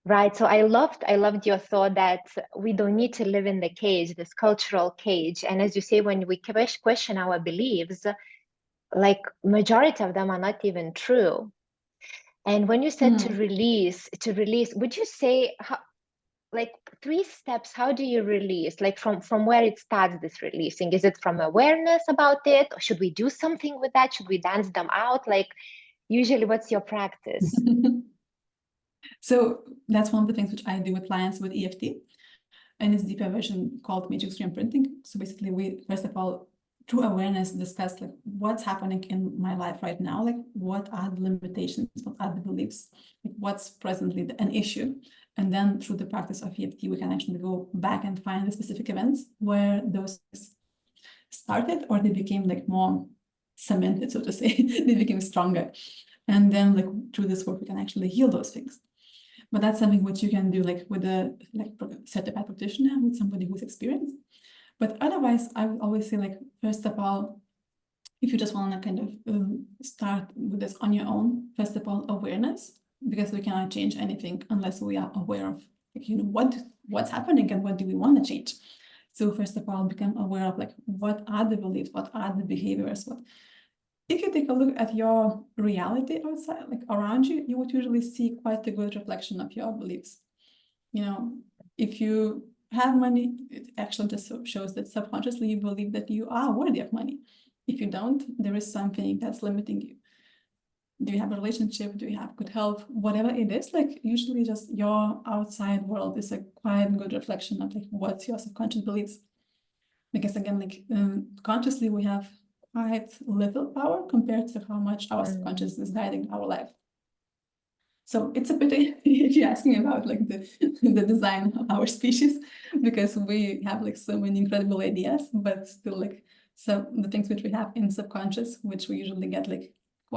Right. So I loved your thought that we don't need to live in the cage, this cultural cage. And as you say, when we question our beliefs, like majority of them are not even true. And when you said to release, would you say how, like 3 steps, how do you release? Like from where it starts, this releasing? Is it from awareness about it? Or should we do something with that? Should we dance them out? Like usually what's your practice? So that's one of the things which I do with clients with EFT. And it's deeper version called matrix reimprinting. So basically we, first of all, through awareness, discuss like what's happening in my life right now, like what are the limitations, what are the beliefs, like what's presently an issue. And then through the practice of EFT, we can actually go back and find the specific events where those started or they became like more cemented, so to say, they became stronger. And then like through this work, we can actually heal those things. But that's something which you can do like with a certified practitioner, with somebody who's experienced. But otherwise, I would always say like, first of all, if you just want to kind of start with this on your own, first of all, awareness, because we cannot change anything unless we are aware of, like, you know, what's happening and what do we want to change. So first of all, become aware of like, what are the beliefs, what are the behaviors, what. If you take a look at your reality outside, like around you, you would usually see quite a good reflection of your beliefs. You know, if you have money, it actually just shows that subconsciously you believe that you are worthy of money. If you don't, there is something that's limiting you. Do you have a relationship? Do you have good health? Whatever it is, like usually just your outside world is a quite good reflection of like what's your subconscious beliefs. Because again, like consciously we have quite little power compared to how much our subconscious is guiding our life. So it's a pity if you're asking about like the design of our species, because we have like so many incredible ideas, but still like so the things which we have in subconscious, which we usually get like,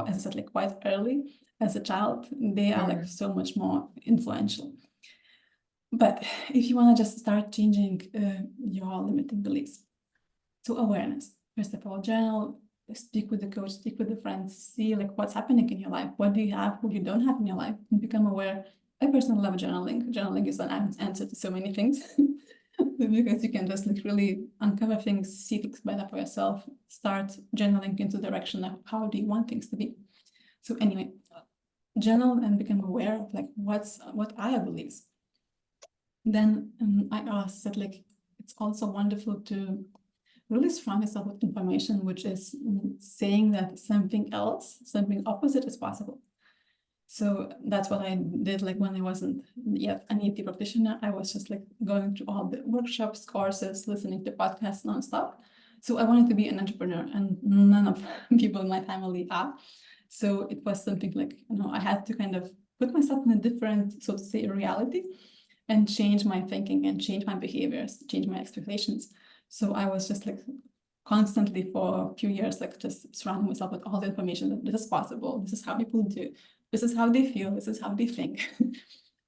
as I said, like quite early as a child, they are like so much more influential. But if you want to just start changing your limiting beliefs, so awareness, first of all, journal, speak with the coach, speak with the friends, see like what's happening in your life, what do you have, what you don't have in your life, and become aware. I personally love journaling. Journaling is an answer to so many things because you can just like really uncover things, see things better for yourself, start journaling into the direction of how do you want things to be. So anyway, journal and become aware of like what are your beliefs. Then I said like it's also wonderful to really surround yourself with information which is saying that something else, something opposite is possible. So that's what I did like when I wasn't yet an EFT practitioner. I was just like going through all the workshops, courses, listening to podcasts nonstop. So I wanted to be an entrepreneur, and none of people in my family are. So it was something like, you know, I had to kind of put myself in a different, so to say, reality and change my thinking and change my behaviors, change my expectations. So I was just like constantly for a few years, like just surrounding myself with all the information that this is possible, this is how people do, this is how they feel, this is how they think.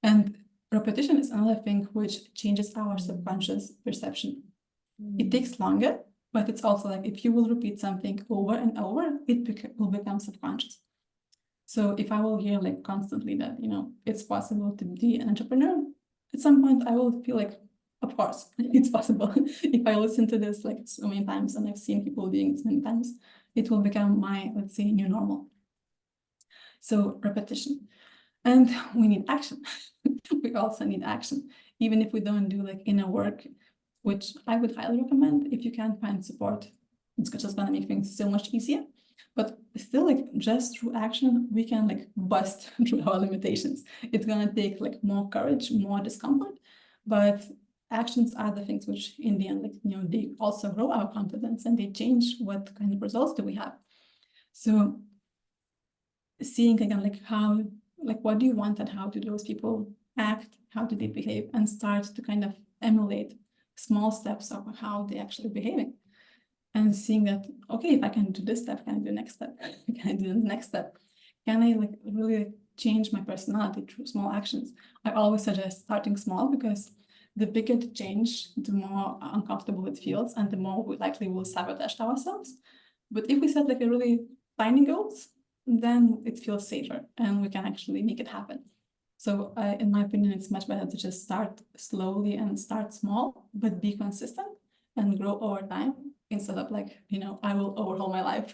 And repetition is another thing which changes our subconscious perception. It takes longer, but it's also like if you will repeat something over and over, it will become subconscious. So if I will hear like constantly that, you know, it's possible to be an entrepreneur, at some point I will feel like, of course, it's possible. If I listen to this like so many times and I've seen people doing it so many times, it will become my, let's say, new normal. So repetition. And we need action. We also need action. Even if we don't do like inner work, which I would highly recommend if you can find support, it's just gonna make things so much easier. But still, like just through action, we can like bust through our limitations. It's gonna take like more courage, more discomfort, but actions are the things which in the end, like, you know, they also grow our confidence and they change what kind of results do we have. So seeing again, like how, like what do you want and how do those people act, how do they behave, and start to kind of emulate small steps of how they actually behaving. And seeing that, okay, if I can do this step, can I do the next step? Can I do the next step? Can I like really change my personality through small actions? I always suggest starting small because the bigger the change, the more uncomfortable it feels and the more we likely will sabotage ourselves. But if we set like a really tiny goals, then it feels safer and we can actually make it happen. So in my opinion, it's much better to just start slowly and start small, but be consistent and grow over time instead of like, I will overhaul my life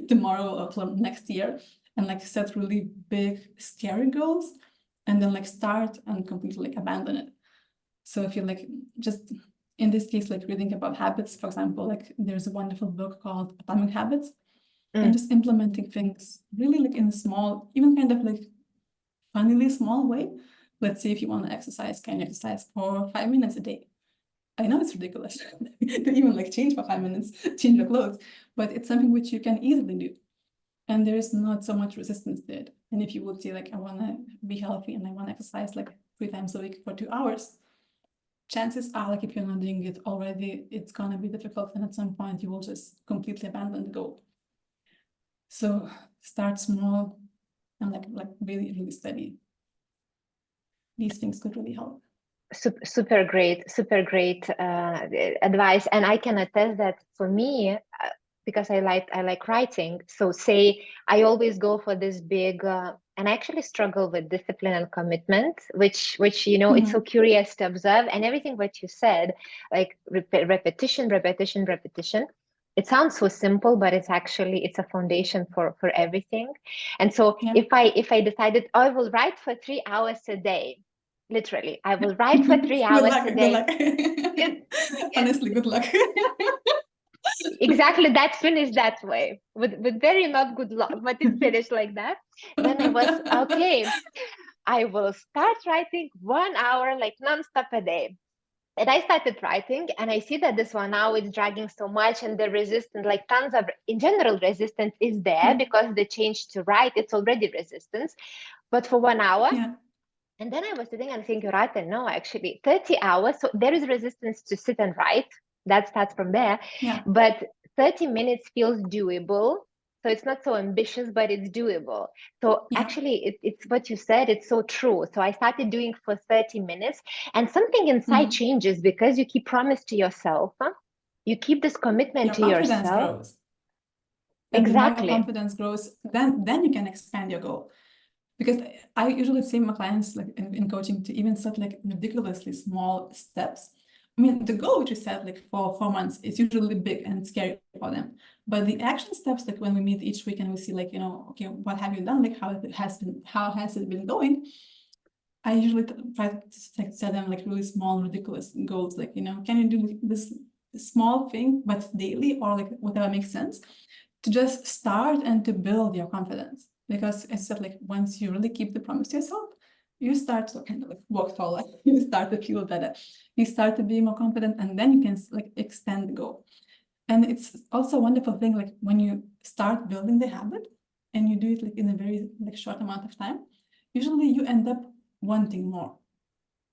tomorrow or next year, and like set really big, scary goals and then like start and completely like abandon it. So if you like just in this case, like reading about habits, for example, like there's a wonderful book called Atomic Habits, and just implementing things really like in a small, even kind of like funnily small way. Let's say if you want to exercise, can you exercise for 5 minutes a day? I know it's ridiculous to even like change for 5 minutes, change your clothes, but it's something which you can easily do. And there is not so much resistance to it. And if you would say like, I want to be healthy and I want to exercise like 3 times a week for 2 hours, chances are like if you're not doing it already, it's going to be difficult. And at some point you will just completely abandon the goal. So start small and like really, really steady. These things could really help. Super great advice. And I can attest that for me, because I like writing. So say I always go for this big, and I actually struggle with discipline and commitment, which it's so curious to observe. And everything what you said, like repetition. It sounds so simple, but it's a foundation for everything. And so if I decided, I will write for 3 hours a day, literally, I will write for 3 hours a day. Good luck. Honestly, good luck. Exactly, that finished that way with very not good luck, but it finished like that. Then I was okay. I will start writing 1 hour like nonstop a day. And I started writing, and I see that this 1 hour is dragging so much, and the resistance, like tons of, in general, resistance is there because the change to write, it's already resistance. But for 1 hour, and then I was sitting and thinking, right, and no, actually 30 hours. So there is resistance to sit and write. That starts from there. But 30 minutes feels doable. So it's not so ambitious, but it's doable. So actually, it's what you said. It's so true. So I started doing for 30 minutes, and something inside changes because you keep promise to yourself. Huh? You keep this commitment to yourself. Grows. And the more your confidence grows, then you can expand your goal. Because I usually say my clients like in coaching to even set like ridiculously small steps. I mean, the goal which we set like for 4 months is usually big and scary for them. But the action steps, like when we meet each week and we see like, okay, what have you done? Like how has it been going? I usually try to set them like really small, ridiculous goals. Like, can you do this small thing, but daily or like whatever makes sense to just start and to build your confidence. Because as I said, like once you really keep the promise to yourself, you start to kind of like walk taller, you start to feel better, you start to be more confident, and then you can like extend the goal. And it's also a wonderful thing, like when you start building the habit and you do it like in a very like short amount of time, usually you end up wanting more.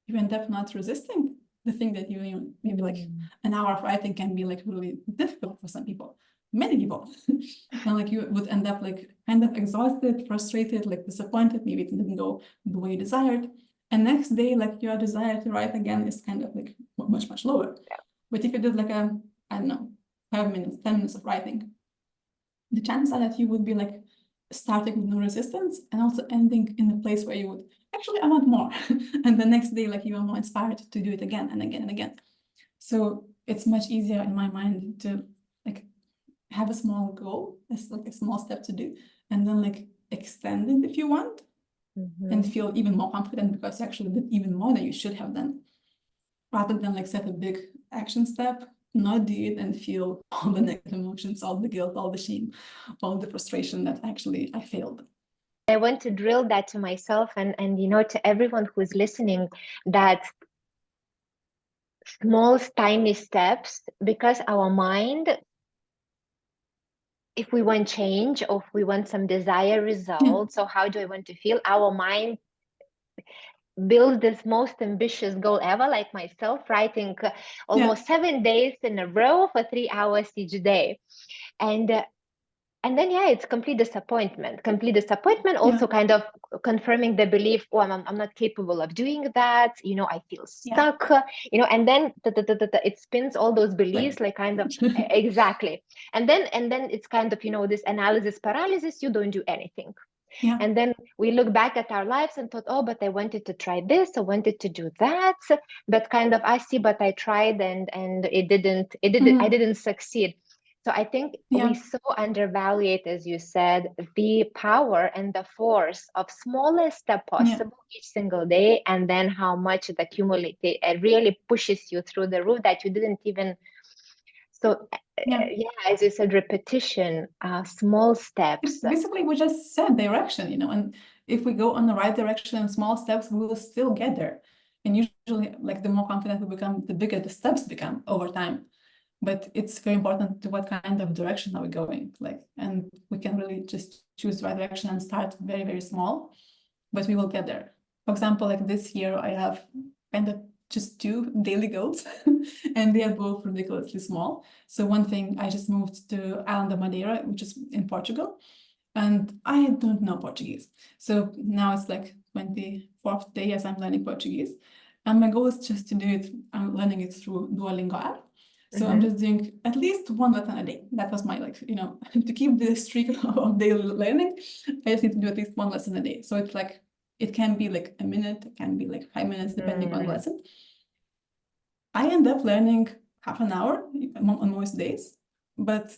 You end up not resisting the thing that you maybe like an hour of writing can be like really difficult for some people. Many people. And like you would end up like kind of exhausted, frustrated, like disappointed, maybe it didn't go the way you desired. And next day, like your desire to write again is kind of like much lower. But if you did like I don't know, 5 minutes, 10 minutes of writing, the chances are that you would be like starting with no resistance and also ending in a place where you would actually, I want more. And the next day, like you are more inspired to do it again and again and again. So it's much easier in my mind to like have a small goal, as like a small step to do, and then like extend it if you want, and feel even more confident because you actually did even more than you should have done, rather than like set a big action step, not do it and feel all the negative emotions, all the guilt, all the shame, all the frustration that actually I failed. I want to drill that to myself and to everyone who's listening, that small tiny steps, because our mind, if we want change or if we want some desired results, or how do I want to feel, our mind build this most ambitious goal ever, like myself, writing almost 7 days in a row for 3 hours each day. And then, it's complete disappointment, also kind of confirming the belief, oh, I'm not capable of doing that. I feel stuck, and then it spins all those beliefs, like kind of, exactly. And then it's kind of, this analysis paralysis, you don't do anything. Yeah. And then we look back at our lives and thought, oh, but I wanted to try this, I wanted to do that, but kind of I see, but I tried and it didn't, I didn't succeed. So I think we so undervalue, as you said, the power and the force of smallest step possible each single day, and then how much it accumulates, it really pushes you through the roof that you didn't even. So yeah, as you said, repetition, small steps. Basically, we just set direction, you know, and if we go on the right direction and small steps, we will still get there. And usually, like the more confident we become, the bigger the steps become over time. But it's very important to what kind of direction are we going, like, and we can really just choose the right direction and start very, very small, but we will get there. For example, like this year, I have kind of just 2 daily goals and they are both ridiculously small. So one thing, I just moved to Island of Madeira, which is in Portugal, and I don't know Portuguese. So now it's like 24th day as I'm learning Portuguese. And my goal is just to do it, I'm learning it through Duolingo app. So I'm just doing at least 1 lesson a day. That was my, like, you know, to keep the streak of daily learning, I just need to do at least 1 lesson a day. So it's like, it can be like a minute, it can be like 5 minutes, depending on the lesson. I end up learning half an hour on most days, but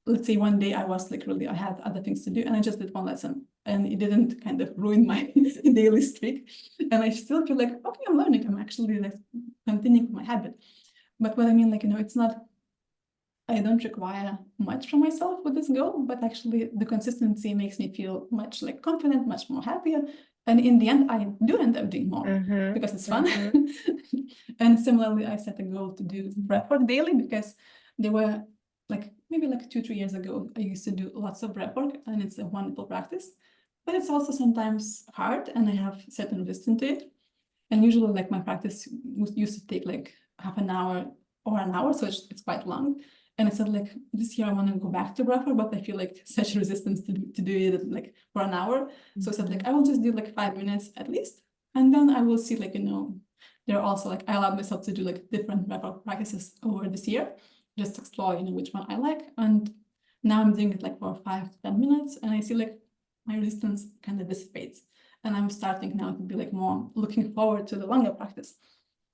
let's say one day I was like really, I had other things to do and I just did 1 lesson and it didn't kind of ruin my daily streak. And I still feel like, okay, I'm learning, I'm actually like continuing my habit. But what I mean, like, you know, it's not, I don't require much from myself with this goal, but actually the consistency makes me feel much like confident, much more happier. And in the end, I do end up doing more because it's fun. And similarly, I set a goal to do breathwork daily because there were like, maybe like 2-3 years ago, I used to do lots of breathwork and it's a wonderful practice, but it's also sometimes hard and I have certain resistance to it. And usually like my practice used to take like half an hour or an hour, so it's quite long. And I said, like, this year I want to go back to breathwork, but I feel like such resistance to do it like for an hour. So I said, like, I will just do like 5 minutes at least. And then I will see, like, you know, there are also like, I allowed myself to do like different breathwork practices over this year, just explore, you know, which one I like. And now I'm doing it like for 5 to 10 minutes. And I see like my resistance kind of dissipates. And I'm starting now to be like more looking forward to the longer practice.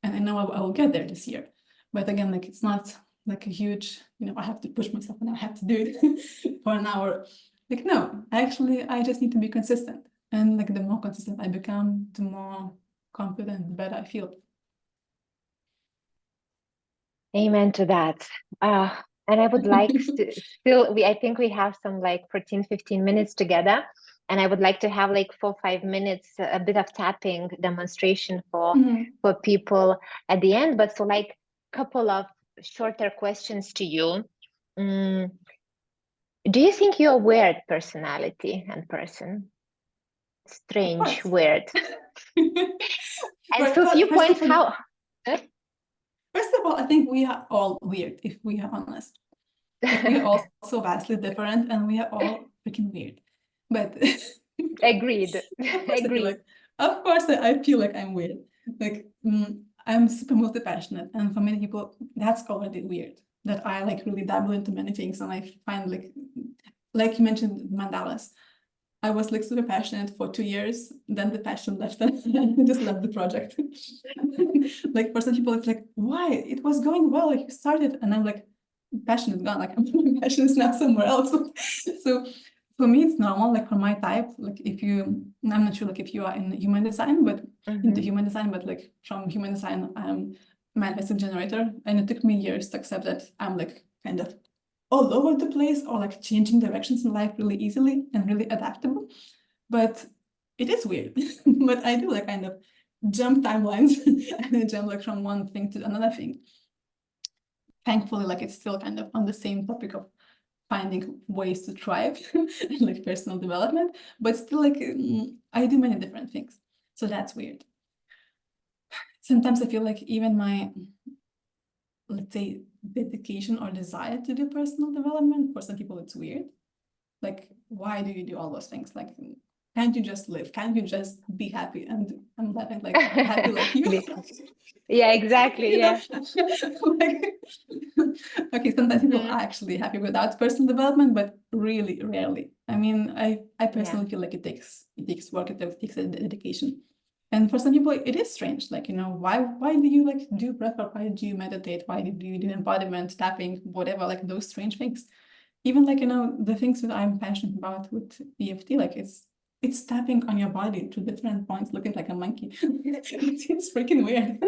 And I know I will get there this year. But again, like, it's not like a huge, you know, I have to push myself and I have to do it for an hour. Like, no, actually, I just need to be consistent. And like, the more consistent I become, the more confident, the better I feel. Amen to that. And I would like to still, I think we have some like 14-15 minutes together. And I would like to have like 4-5 minutes, a bit of tapping demonstration for people at the end. But so like couple of shorter questions to you. Do you think you're a weird personality and person? Strange, weird. And so a few points, how? First of all, I think we are all weird, if we are honest. Like, we are all so vastly different and we are all freaking weird. But agreed. Of course, I feel like I'm weird. Like, I'm super multi-passionate, and for many people, that's already weird. That I like really dabble into many things, and I find like you mentioned mandalas. I was like super passionate for 2 years, then the passion left and I just left the project. Like, for some people, it's like, why? It was going well, like you started, and I'm like, passion is gone, like my passion is now somewhere else. So for me, it's normal, like for my type, like if you, I'm not sure like if you are in human design, but into human design, but like from human design, I'm a manifesting generator, and it took me years to accept that I'm like kind of all over the place or like changing directions in life really easily and really adaptable. But it is weird. But I do like kind of jump timelines and I jump like from one thing to another thing. Thankfully, like it's still kind of on the same topic of finding ways to thrive, like personal development, but still like I do many different things. So that's weird. Sometimes I feel like even my, let's say, dedication or desire to do personal development, for some people it's weird. Like, why do you do all those things? Like, can't you just live? Can't you just be happy? And I'm like happy like you. Yeah, exactly. Yeah. Like, Okay, sometimes people Mhm. are actually happy without personal development, but really rarely. I mean, I Yeah. personally feel like it takes work, it takes a dedication. And for some people, it is strange. Like, you know, why do you like do breath work? Why do you meditate? Why do you do embodiment, tapping, whatever, like those strange things? Even like, you know, the things that I'm passionate about with EFT, like it's tapping on your body to different points, looking like a monkey. It's freaking weird.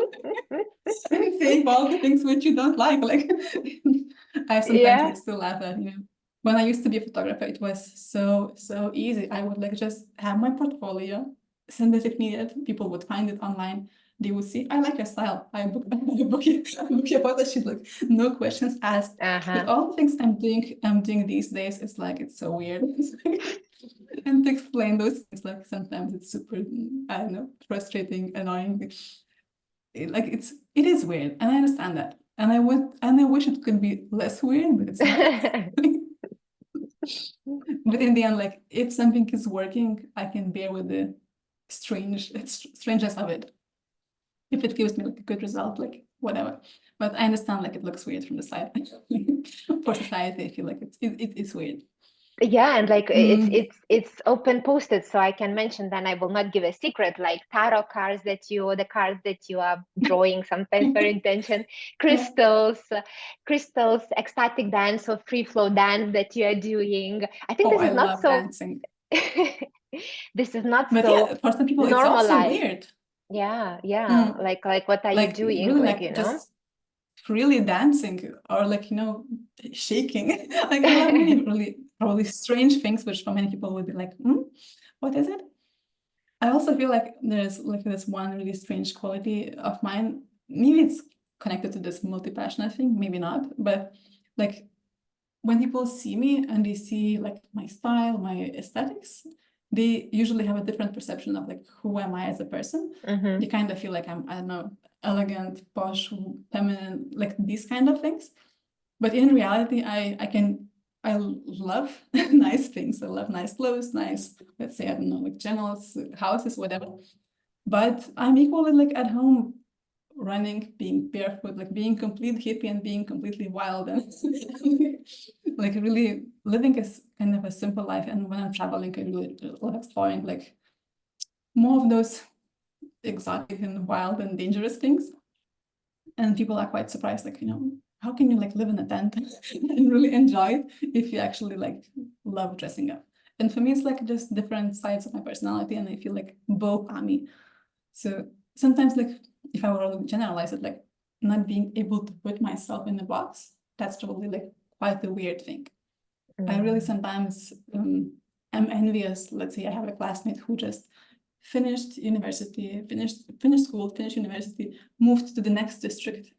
Saying all the things which you don't like. I sometimes Yeah. like still laugh at, you know. When I used to be a photographer, it was so easy. I would like just have my portfolio, send it if needed. People would find it online. They would see, I like your style. I book your photo shoot, like no questions asked. But Uh-huh. all the things I'm doing these days, it's like it's so weird. And to explain those things, like sometimes it's super, I don't know, frustrating, annoying. Like it is weird, and I understand that. And I wish it could be less weird, but it's not. But in the end, like if something is working, I can bear with the strangeness of it. If it gives me like a good result, like whatever. But I understand like it looks weird from the side. For society, I feel like it's weird. Yeah, and like Mm, it's open posted, so I can mention. Then I will not give a secret, like tarot cards the cards that you are drawing sometimes for intention, yeah. crystals, ecstatic dance or free flow dance that you are doing. I think Oh, this I is not love so. dancing. This is not But so yeah, for some people, it's also normalized. weird. Yeah. Mm, Like what are you like doing? really, Like, like just really dancing or like, you know, shaking. Like I love many really strange things, which for many people would be like, what is it? I also feel like there's like this one really strange quality of mine. Maybe it's connected to this multi-passionate thing, maybe not, but like when people see me and they see like my style, my aesthetics, they usually have a different perception of like who am I as a person. Mhm. They kind of feel like I'm, I don't know, elegant, posh, feminine, like these kind of things. But in reality, I love nice things. I love nice clothes, nice, let's say, I don't know, like journals, houses, whatever. But I'm equally like at home running, being barefoot, like being complete hippie and being completely wild and like really living as kind of a simple life. And when I'm traveling, I really love exploring like more of those exotic and wild and dangerous things. And people are quite surprised, like, you know, how can you like live in a tent and really enjoy it if you actually like love dressing up? And for me, it's like just different sides of my personality, and I feel like both are me. So sometimes, like, if I were to generalize it, like not being able to put myself in a box, that's probably like quite a weird thing. I really sometimes am envious. Let's say I have a classmate who just finished university, finished school, finished university, moved to the next district,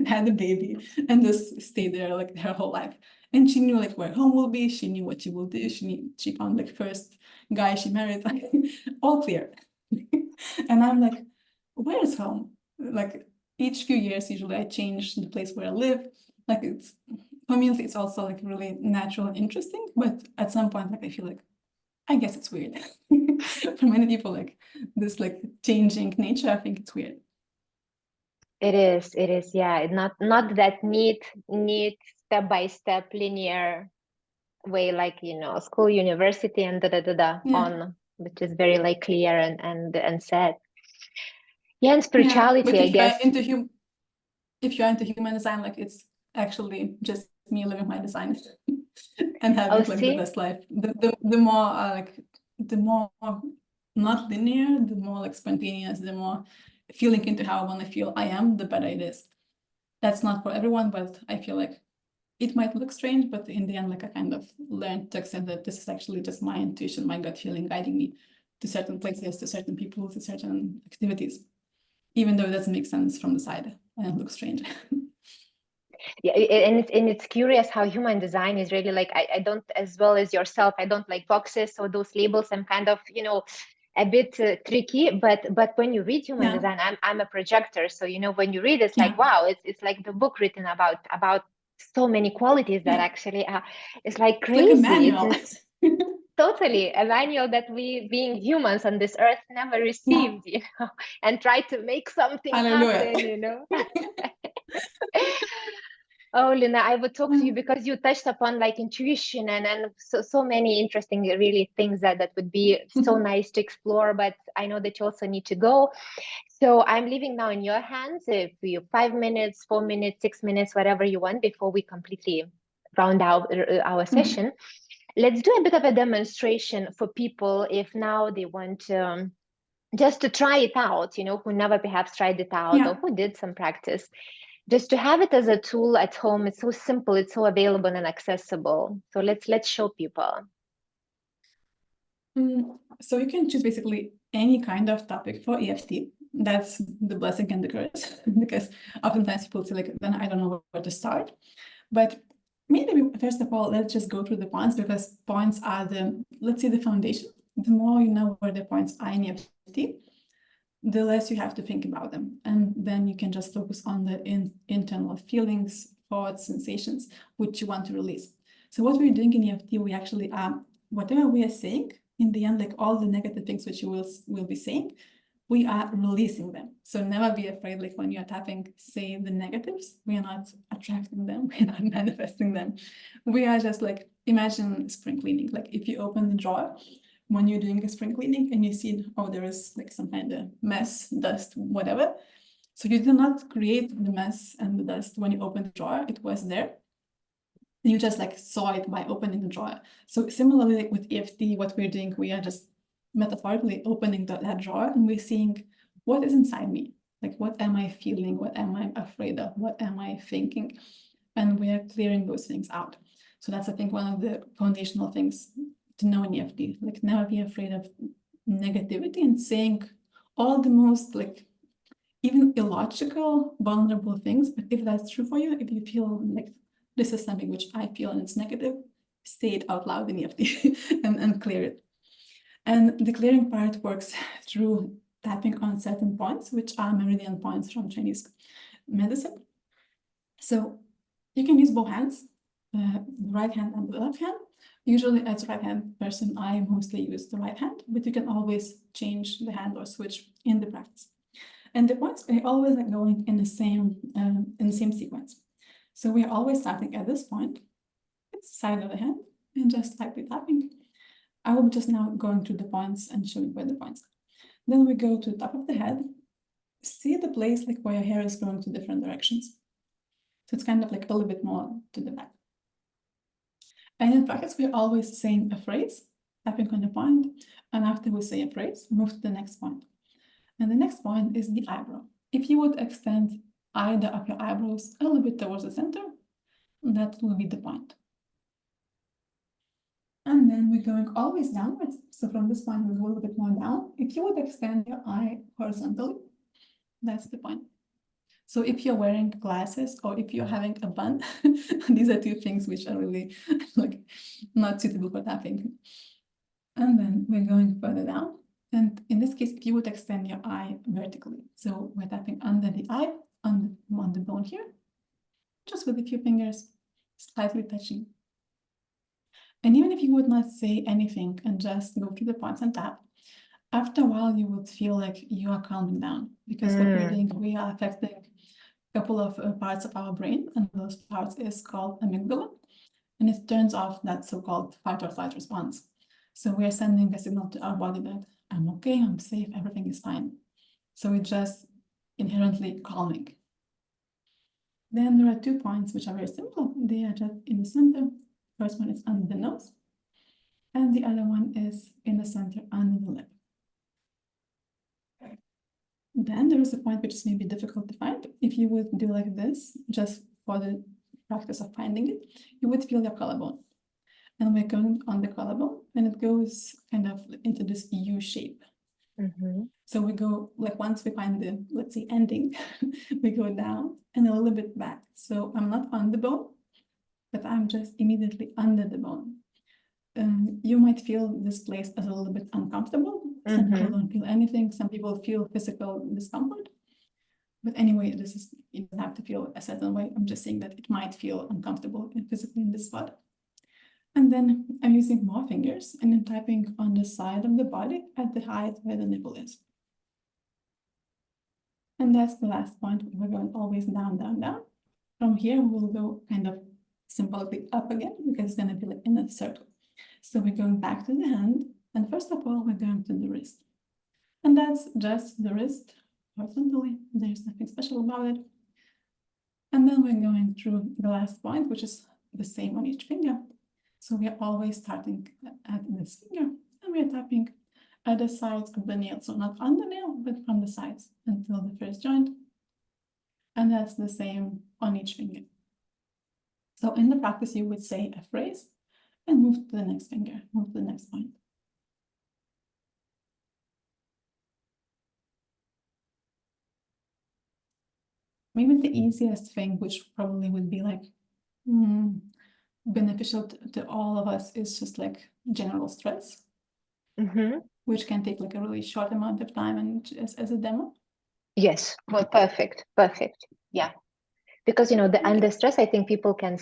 had a baby, and just stayed there like her whole life. And she knew like where home will be. She knew what she will do. She found like first guy she married, like all clear. And I'm like, where is home? Like each few years, usually I change the place where I live. Like it's for me, it's also like really natural and interesting. But at some point, like I feel like I guess it's weird. For many people, like this like changing nature, I think it's weird. It is, yeah. Not that neat step-by-step linear way, like, school, university, and Yeah. on, which is very like clear and set. Yeah, and Yeah. spirituality, But I guess. if you're into human design, like it's actually just me living my design and Oh, having like the see? best life. The more like the more not linear, the more like spontaneous, the more feeling into how I want to feel I am, the better it is. That's not for everyone, but I feel like it might look strange, but in the end, like I kind of learned to accept that this is actually just my intuition, my gut feeling guiding me to certain places, to certain people, to certain activities, even though it doesn't make sense from the side and it looks strange. Yeah, and it's curious how human design is really like, I don't, as well as yourself, I don't like boxes or those labels. I'm kind of, a bit tricky, but when you read human Yeah, design, I'm a projector, so when you read, it's yeah, like, wow, it's like the book written about so many qualities that yeah. actually are, it's like It's like a crazy. manual. Totally a manual that we, being humans on this earth, never Yeah, received, and try to make something hallelujah. happen. Oh, Lina, I would talk to you because you touched upon like intuition and so many interesting really things that would be so nice to explore, but I know that you also need to go. So I'm leaving now in your hands. If you 5 minutes, 4 minutes, 6 minutes, whatever you want before we completely round out our session. Let's do a bit of a demonstration for people if now they want just to try it out, you know, who never perhaps tried it out or who did some practice. Just to have it as a tool at home. It's so simple, it's so available and accessible. So let's show people. So you can choose basically any kind of topic for EFT. That's the blessing and the curse, because oftentimes people say like, then I don't know where to start. But maybe first of all, let's just go through the points, because points are the, let's say, the foundation. The more you know where the points are in EFT, the less you have to think about them. And then you can just focus on the internal feelings, thoughts, sensations, which you want to release. So what we're doing in EFT, we actually whatever we are saying, in the end, like all the negative things which you will be saying, we are releasing them. So never be afraid, like when you're tapping, say the negatives, we are not attracting them, we're not manifesting them. We are just like, imagine spring cleaning. Like if you open the drawer, when you're doing a spring cleaning and you see, oh, there is like some kind of mess, dust, whatever. So you did not create the mess and the dust when you opened the drawer, it was there. You just like saw it by opening the drawer. So similarly, like with EFT, what we're doing, we are just metaphorically opening that drawer and we're seeing what is inside me. Like, what am I feeling? What am I afraid of? What am I thinking? And we are clearing those things out. So that's, I think, one of the foundational things to know in EFT. Like, never be afraid of negativity and saying all the most, like, even illogical, vulnerable things. But if that's true for you, if you feel like this is something which I feel and it's negative, say it out loud in EFT and clear it. And the clearing part works through tapping on certain points, which are meridian points from Chinese medicine. So you can use both hands, the right hand and the left hand. Usually as a right hand person, I mostly use the right hand, but you can always change the hand or switch in the practice. And the points are always like going in the same sequence. So we're always starting at this point, it's side of the hand, and just lightly tapping. I will be just now going through the points and showing where the points are. Then we go to the top of the head. See the place like where your hair is going to different directions. So it's kind of like a little bit more to the back. And in practice, we're always saying a phrase, tapping on the point, and after we say a phrase, move to the next point. And the next point is the eyebrow. If you would extend either of your eyebrows a little bit towards the center, that will be the point. And then we're going always downwards. So from this point, we go a little bit more down. If you would extend your eye horizontally, that's the point. So if you're wearing glasses or if you're having a bun, these are two things which are really like not suitable for tapping. And then we're going further down. And in this case, if you would extend your eye vertically. So we're tapping under the eye, on the bone here, just with a few fingers, slightly touching. And even if you would not say anything and just go through the points and tap, after a while you would feel like you are calming down, because what we're doing, we are affecting a couple of parts of our brain, and those parts is called amygdala, and it turns off that so-called fight or flight response. So we are sending a signal to our body that I'm okay, I'm safe, everything is fine. So it's just inherently calming. Then there are 2 points which are very simple. They are just in the center. First one is under the nose, and the other one is in the center under the lip. Then there is a point which is maybe difficult to find. If you would do like this, just for the practice of finding it, you would feel your collarbone. And we're going on the collarbone, and it goes kind of into this U shape. So we go, like once we find the, let's say, ending, we go down and a little bit back. So I'm not on the bone, but I'm just immediately under the bone. You might feel this place as a little bit uncomfortable. Some people don't feel anything. Some people feel physical discomfort. But anyway, this is, you don't have to feel a certain way. I'm just saying that it might feel uncomfortable physically in this spot. And then I'm using more fingers and then tapping on the side of the body at the height where the nipple is. And that's the last point. We're going always down, down, down. From here, we'll go kind of symbolically up again because it's going to be like in a circle. So we're going back to the hand. And first of all, we're going to the wrist. And that's just the wrist horizontally. There's nothing special about it. And then we're going through the last point, which is the same on each finger. So we are always starting at this finger, and we are tapping at the sides of the nail. So not on the nail, but from the sides until the first joint. And that's the same on each finger. So in the practice, you would say a phrase and move to the next finger, move to the next point. Maybe the easiest thing, which probably would be like beneficial to all of us, is just like general stress, which can take like a really short amount of time and just as a demo. Yes, well, perfect. Yeah. Because, the under stress, I think people can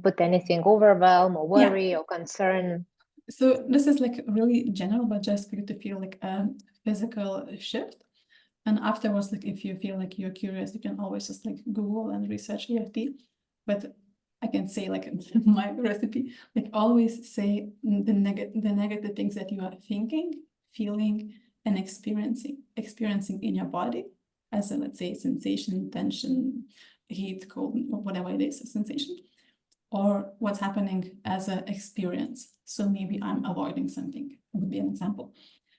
put anything, overwhelm or worry or concern. So this is like really general, but just for you to feel like a physical shift. And afterwards, like if you feel like you're curious, you can always just like Google and research EFT. But I can say like my recipe, like always say the negative things that you are thinking, feeling, and experiencing in your body as a, let's say, sensation, tension, heat, cold, whatever it is, a sensation, or what's happening as an experience. So maybe I'm avoiding something, would be an example.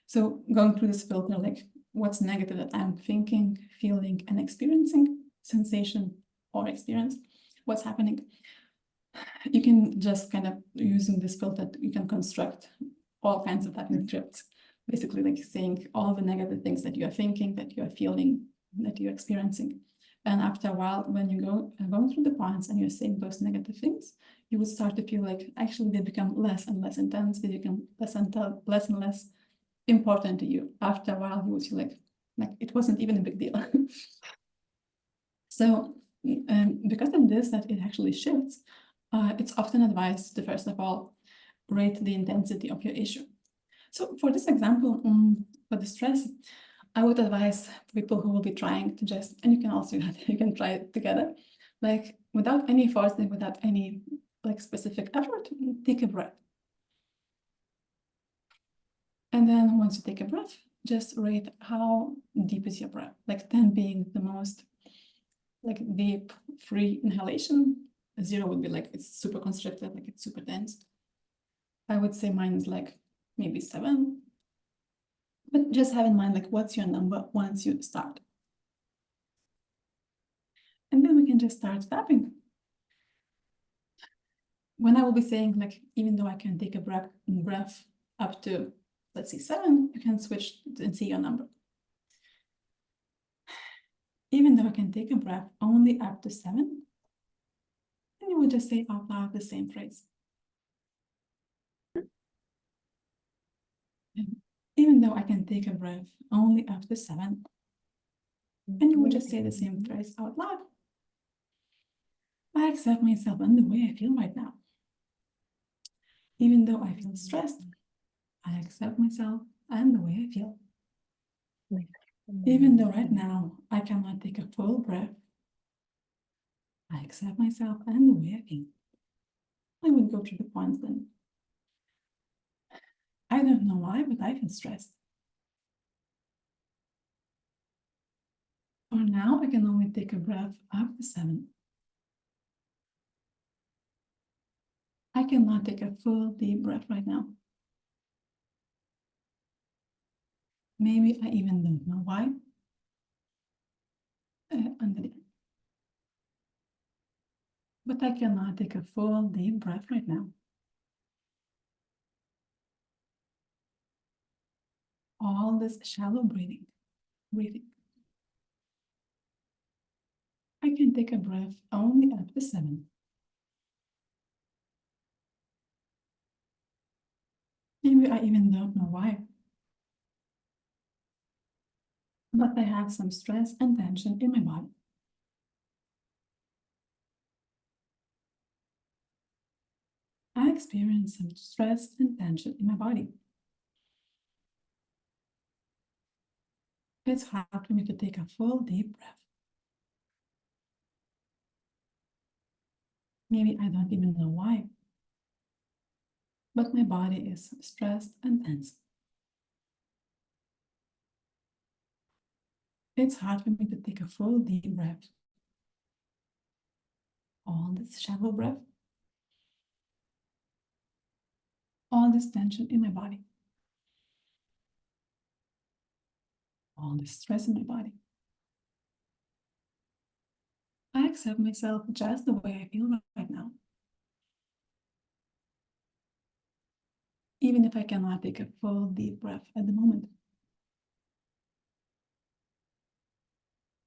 So going through this filter, like what's negative that I'm thinking, feeling, and experiencing, sensation or experience, what's happening. You can just kind of, using this filter, you can construct all kinds of tapping scripts, basically like saying all the negative things that you are thinking, that you are feeling, that you're experiencing. And after a while, when you going through the points and you're saying those negative things, you would start to feel like actually they become less and less intense, they become less and less important to you. After a while, you would feel like it wasn't even a big deal. So because of this, that it actually shifts, it's often advised to, first of all, rate the intensity of your issue. So for this example, for the stress, I would advise people who will be trying to just, and you can also, you can try it together, like without any forcing, without any like specific effort, take a breath. And then once you take a breath, just rate how deep is your breath, like 10 being the most like deep, free inhalation. 0 would be like it's super constricted, like it's super tense. I would say mine is like maybe 7. But just have in mind, like, what's your number once you start? And then we can just start tapping. When I will be saying, like, even though I can take a breath up to, let's say, 7, you can switch and see your number. Even though I can take a breath only up to 7, then you will just say out loud the same phrase. And even though I can take a breath only up to 7, then you will just say the same phrase out loud. I accept myself and the way I feel right now. Even though I feel stressed, I accept myself and the way I feel. Even though right now I cannot take a full breath, I accept myself and the way I feel. I would go through the points then. I don't know why, but I feel stressed. For now, I can only take a breath up to 7. I cannot take a full deep breath right now. Maybe I even don't know why. Under the But I cannot take a full deep breath right now. All this shallow breathing. I can take a breath only up to 7. Maybe I even don't know why. But I have some stress and tension in my body. I experience some stress and tension in my body. It's hard for me to take a full deep breath. Maybe I don't even know why, but my body is stressed and tense. It's hard for me to take a full deep breath. All this shallow breath. All this tension in my body. All this stress in my body. I accept myself just the way I feel right now. Even if I cannot take a full deep breath at the moment.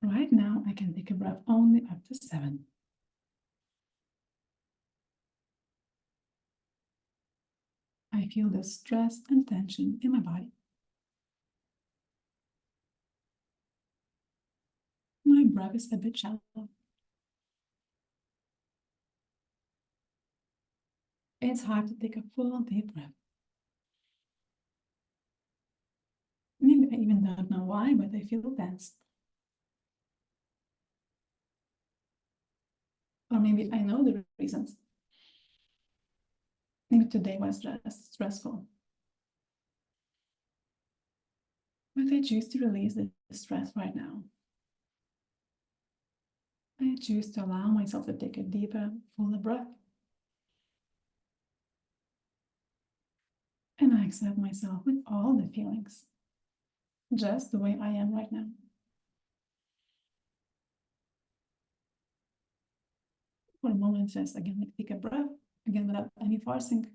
Right now, I can take a breath only up to 7. I feel the stress and tension in my body. My breath is a bit shallow. It's hard to take a full deep breath. Maybe I even don't know why, but I feel tense. Or maybe I know the reasons. Maybe today was just stressful. But I choose to release the stress right now. I choose to allow myself to take a deeper, fuller breath. And I accept myself with all the feelings, just the way I am right now. For a moment, just again, like take a breath, again, without any forcing.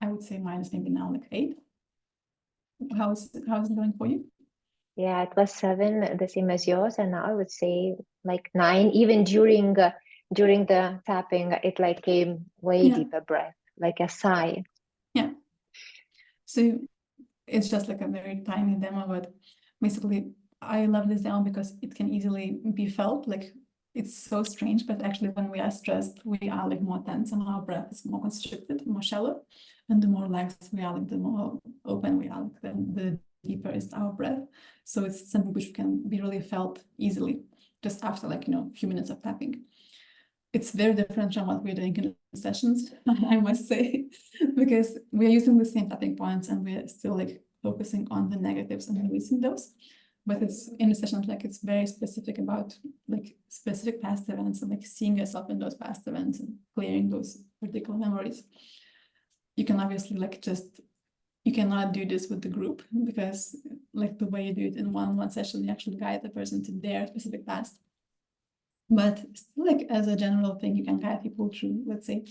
I would say mine is maybe now like 8. How's it going for you? Yeah, it was 7, the same as yours, and now I would say like 9. Even during the tapping, it like came way deeper breath, like a sigh. Yeah. So it's just like a very tiny demo, but basically I love this demo because it can easily be felt. Like it's so strange, but actually when we are stressed, we are like more tense and our breath is more constricted, more shallow. And the more relaxed we are, like the more open we are, like the deeper is our breath. So it's something which can be really felt easily just after like, a few minutes of tapping. It's very different from what we're doing in the sessions, I must say, because we're using the same tapping points and we're still like focusing on the negatives and releasing those. But it's in the sessions, like it's very specific about like specific past events and like seeing yourself in those past events and clearing those particular memories. You can obviously like you cannot do this with the group because like the way you do it in one session, you actually guide the person to their specific past. But still, like as a general thing, you can guide people through, let's say,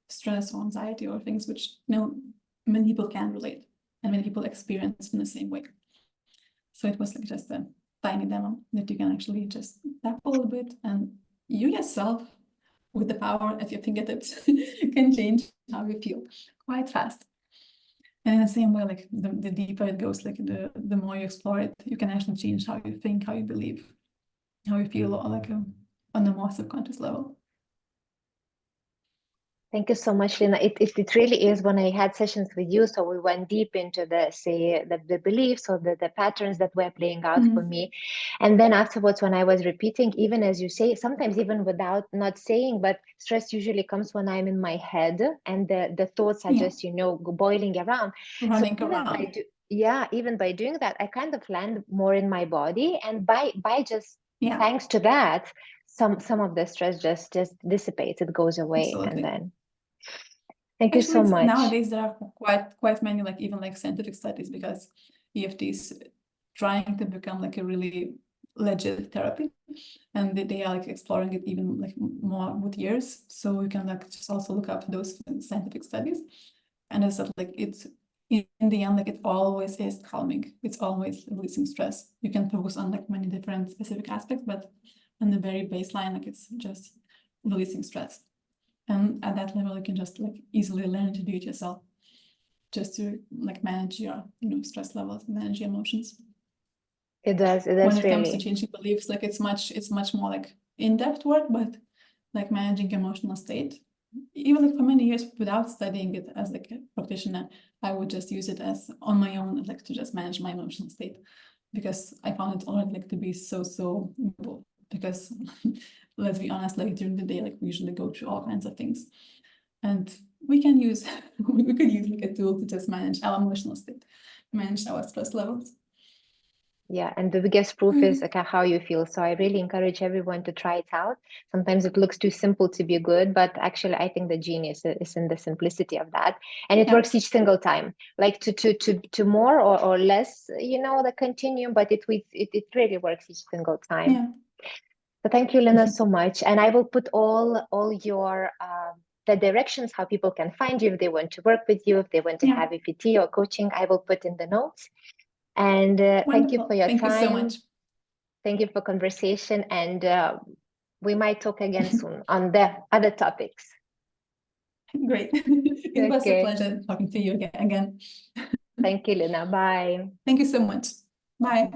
stress or anxiety or things which many people can relate and many people experience in the same way. So it was like just a tiny demo that you can actually just tap a little bit, and you yourself, with the power at your fingertips, can change how you feel quite fast. And in the same way, like the deeper it goes, like the more you explore it, you can actually change how you think, how you believe, how you feel, or like on a more subconscious level. Thank you so much, Lina. It really is when I had sessions with you, so we went deep into the beliefs or the patterns that were playing out for me. And then afterwards, when I was repeating, even as you say, sometimes even without not saying, but stress usually comes when I'm in my head and the thoughts are just, boiling around. Running around. Even by doing that, I kind of land more in my body. And by just thanks to that, some of the stress just dissipates, it goes away. Absolutely. And then thank you so much. Nowadays there are quite many like even like scientific studies, because EFT is trying to become like a really legit therapy, and they are like exploring it even like more with years. So you can like just also look up those scientific studies, and it's like it's in the end like it always is calming. It's always releasing stress. You can focus on like many different specific aspects, but on the very baseline, like it's just releasing stress. And at that level, you can just like easily learn to do it yourself, just to like manage your stress levels, manage your emotions. It does when it really comes to changing beliefs, like it's much more like in-depth work, but like managing emotional state, even like for many years without studying it as like a practitioner, I would just use it as on my own, like to just manage my emotional state, because I found it already like to be so because let's be honest, like during the day, like we usually go through all kinds of things, and we can use we could use like a tool to just manage our emotional state, manage our stress levels. Yeah, and the biggest proof is like how you feel. So I really encourage everyone to try it out. Sometimes it looks too simple to be good, but actually I think the genius is in the simplicity of that. And it works each single time. Like to more or less, you know, the continuum, but it really works each single time. Yeah. So thank you, Lina, so much. And I will put all your the directions how people can find you if they want to work with you, if they want to have EFT or coaching, I will put in the notes. And thank you for your time. Thank you so much. Thank you for conversation, and we might talk again soon on the other topics. Great. It was a pleasure talking to you again. Thank you, Lina. Bye. Thank you so much. Bye.